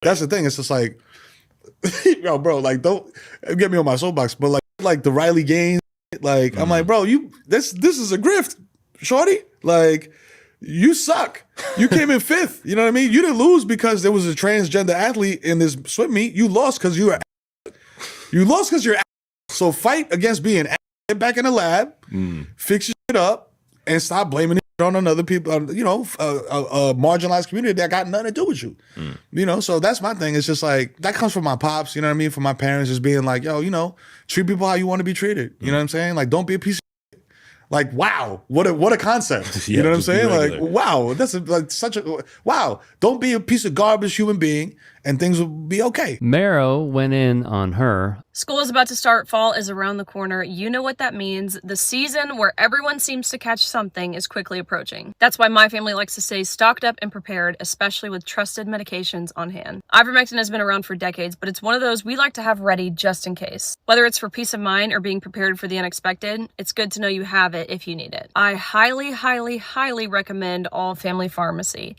That's the thing. It's just like, yo, bro, like, don't get me on my soapbox, but like the Riley Gaines, like, I'm like, bro, this is a grift, shorty. Like, you suck. You came in fifth. You know what I mean? You didn't lose because there was a transgender athlete in this swim meet. You lost because you're so fight against being get back in the lab, fix your shit up, and stop blaming it on other people, a marginalized community that got nothing to do with you. You know, so that's my thing. It's just like, that comes from my pops, you know what I mean? From my parents just being like, yo, you know, treat people how you want to be treated. You know what I'm saying? Like, don't be a piece of shit. Like, wow, what a concept. You know what I'm saying? Like, wow, that's such a, wow, don't be a piece of garbage human being and things will be okay. Mero went in on her. School is about to start. Fall is around the corner. You know what that means. The season where everyone seems to catch something is quickly approaching. That's why my family likes to stay stocked up and prepared, especially with trusted medications on hand. Ivermectin has been around for decades, but it's one of those we like to have ready just in case. Whether it's for peace of mind or being prepared for the unexpected, it's good to know you have it if you need it. I highly, highly, highly recommend All Family Pharmacy.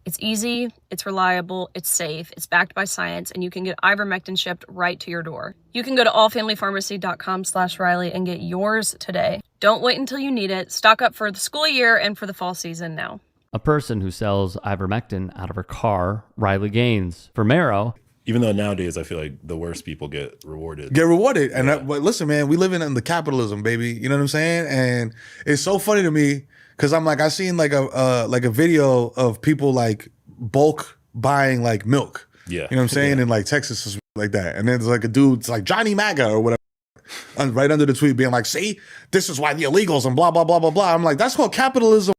It's easy, it's reliable, it's safe, it's backed by science, and you can get ivermectin shipped right to your door. You can go to allfamilypharmacy.com/Riley and get yours today. Don't wait until you need it. Stock up for the school year and for the fall season now. A person who sells ivermectin out of her car, Riley Gaines. For Mero, even though nowadays I feel like the worst people get rewarded. And but listen, man, we live in the capitalism, baby. You know what I'm saying? And it's so funny to me because I'm like, I seen like a video of people like bulk buying like milk. Yeah. You know what I'm saying? In like Texas or like that. And then there's like a dude, it's like Johnny MAGA or whatever, right under the tweet being like, see, this is why the illegals and blah, blah, blah, blah, blah. I'm like, that's called capitalism.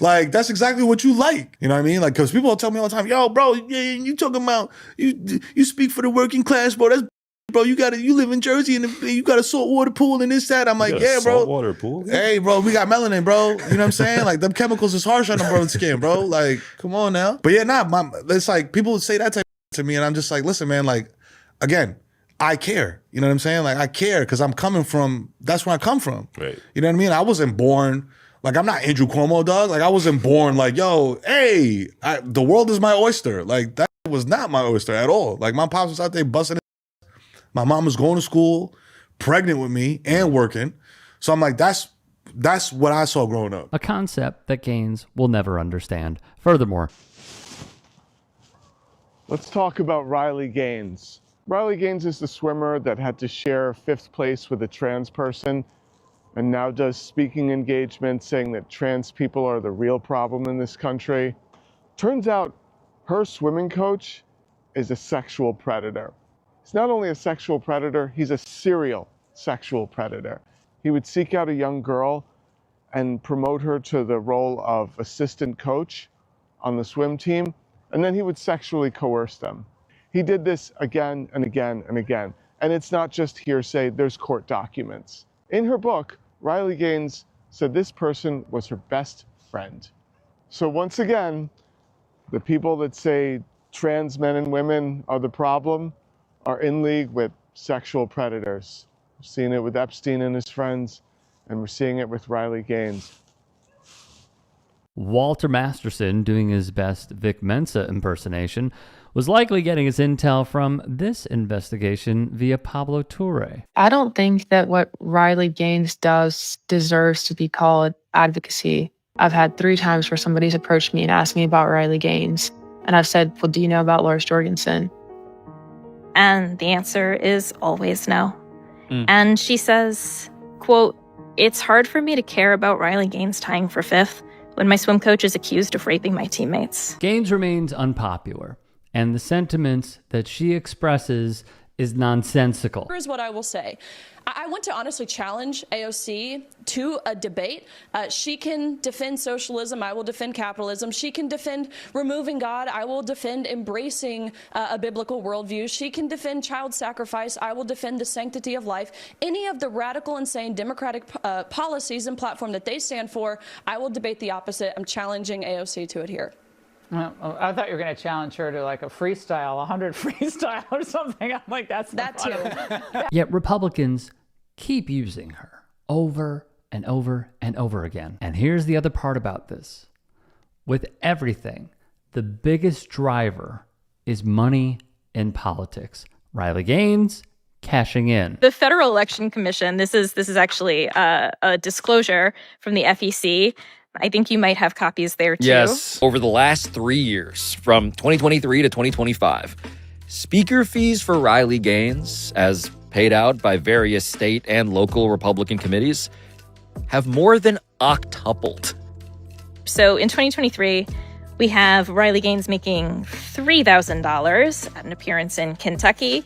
Like, that's exactly what you like. You know what I mean? Like, because people tell me all the time, yo, bro, you talking about, you speak for the working class, bro. That's, bro, you live in Jersey and you got a saltwater pool and this, that. I'm like, yeah, bro. Saltwater pool? Hey, bro, we got melanin, bro. You know what I'm saying? Like, them chemicals is harsh on the bro's skin, bro. Like, come on now. But yeah, it's like, people would say that type of to me and I'm just like, listen, man, like, again, I care. You know what I'm saying? Like, I care because I'm coming from, that's where I come from. Right. You know what I mean? I wasn't born, like, I'm not Andrew Cuomo, dog. Like, I wasn't born like, yo, hey, the world is my oyster. Like, that was not my oyster at all. Like, my pops was out there busting it. My mom was going to school, pregnant with me, and working. So I'm like, that's what I saw growing up. A concept that Gaines will never understand. Furthermore, let's talk about Riley Gaines. Riley Gaines is the swimmer that had to share 5th place with a trans person and now does speaking engagements saying that trans people are the real problem in this country. Turns out her swimming coach is a sexual predator. He's not only a sexual predator, he's a serial sexual predator. He would seek out a young girl and promote her to the role of assistant coach on the swim team, and then he would sexually coerce them. He did this again and again and again. And it's not just hearsay, there's court documents. In her book, Riley Gaines said this person was her best friend. So once again, the people that say trans men and women are the problem are in league with sexual predators. We've seen it with Epstein and his friends, and we're seeing it with Riley Gaines. Walter Masterson, doing his best Vic Mensa impersonation, was likely getting his intel from this investigation via Pablo Toure. I don't think that what Riley Gaines does deserves to be called advocacy. I've had 3 times where somebody's approached me and asked me about Riley Gaines. And I've said, well, do you know about Lars Jorgensen? And the answer is always no. And she says, quote, "It's hard for me to care about Riley Gaines tying for 5th when my swim coach is accused of raping my teammates." Gaines remains unpopular, and the sentiments that she expresses is nonsensical. Here's what I will say. I want to honestly challenge AOC to a debate. She can defend socialism. I will defend capitalism. She can defend removing God. I will defend embracing a biblical worldview. She can defend child sacrifice. I will defend the sanctity of life. Any of the radical, insane democratic policies and platform that they stand for, I will debate the opposite. I'm challenging AOC to adhere. Well, I thought you were going to challenge her to like a freestyle, 100 freestyle or something. I'm like, that's that too. Yet Republicans keep using her over and over and over again. And here's the other part about this. With everything, the biggest driver is money in politics. Riley Gaines cashing in. The Federal Election Commission, this is actually a disclosure from the FEC. I think you might have copies there too. Yes. Over the last 3 years, from 2023 to 2025, speaker fees for Riley Gaines, as paid out by various state and local Republican committees, have more than octupled. So in 2023, we have Riley Gaines making $3,000 at an appearance in Kentucky.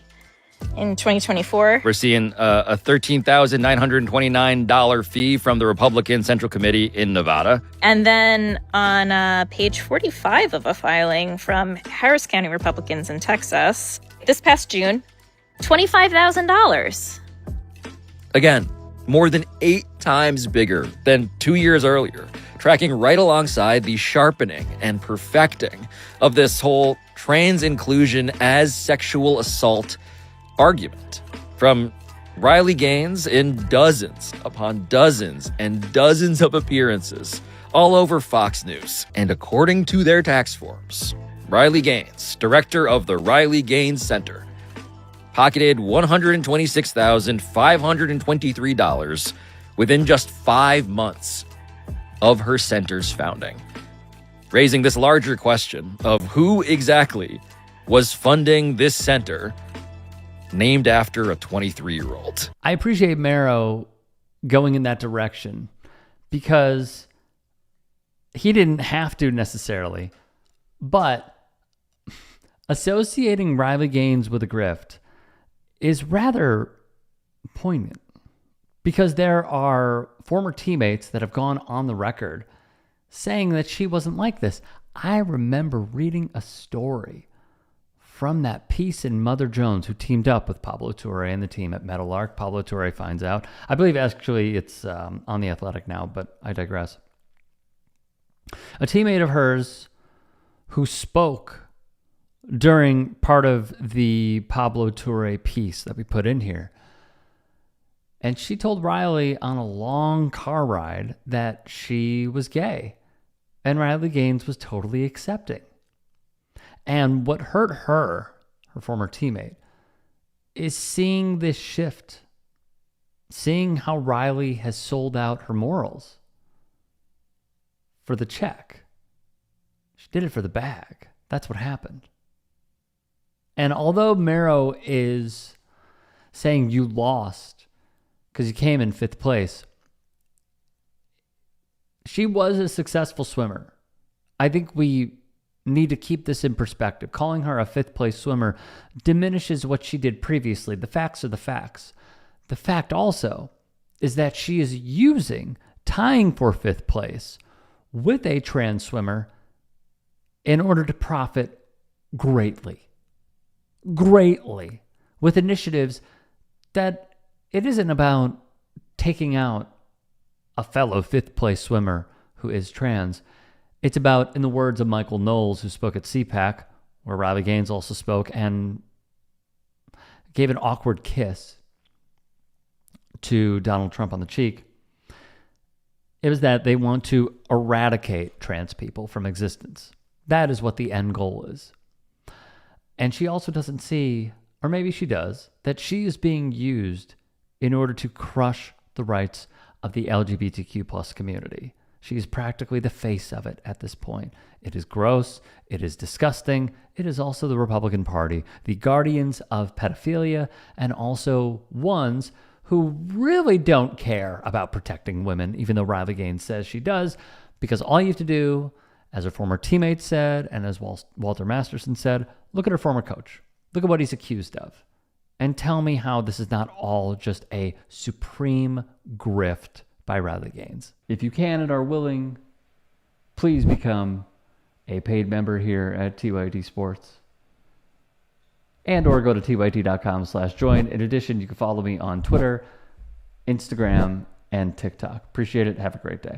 In 2024, we're seeing a $13,929 fee from the Republican Central Committee in Nevada. And then on page 45 of a filing from Harris County Republicans in Texas, this past June, $25,000. Again, more than 8 times bigger than 2 years earlier, tracking right alongside the sharpening and perfecting of this whole trans inclusion as sexual assault argument from Riley Gaines in dozens upon dozens and dozens of appearances all over Fox News. And according to their tax forms, Riley Gaines, director of the Riley Gaines Center, pocketed $126,523 within just 5 months of her center's founding, raising this larger question of who exactly was funding this center named after a 23-year-old. I appreciate Mero going in that direction because he didn't have to necessarily, but associating Riley Gaines with a grift is rather poignant because there are former teammates that have gone on the record saying that she wasn't like this. I remember reading a story from that piece in Mother Jones, who teamed up with Pablo Touré and the team at Meadowlark. Pablo Touré finds out. I believe actually it's on The Athletic now, but I digress. A teammate of hers who spoke during part of the Pablo Touré piece that we put in here. And she told Riley on a long car ride that she was gay. And Riley Gaines was totally accepting. And what hurt her, her former teammate, is seeing this shift, seeing how Riley has sold out her morals for the check. She did it for the bag. That's what happened. And although Mero is saying you lost because you came in 5th place, she was a successful swimmer. I think we need to keep this in perspective. Calling her a 5th place swimmer diminishes what she did previously. The facts are the facts. The fact also is that she is using tying for 5th place with a trans swimmer in order to profit greatly with initiatives that it isn't about taking out a fellow 5th place swimmer who is trans. It's about, in the words of Michael Knowles, who spoke at CPAC, where Riley Gaines also spoke, and gave an awkward kiss to Donald Trump on the cheek. It was that they want to eradicate trans people from existence. That is what the end goal is. And she also doesn't see, or maybe she does, that she is being used in order to crush the rights of the LGBTQ plus community. She is practically the face of it at this point. It is gross. It is disgusting. It is also the Republican Party, the guardians of pedophilia, and also ones who really don't care about protecting women, even though Riley Gaines says she does, because all you have to do, as her former teammate said, and as Walter Masterson said, look at her former coach. Look at what he's accused of. And tell me how this is not all just a supreme grift by Riley Gaines. If you can and are willing, please become a paid member here at TYT Sports. And or go to tyt.com/join. In addition, you can follow me on Twitter, Instagram, and TikTok. Appreciate it. Have a great day.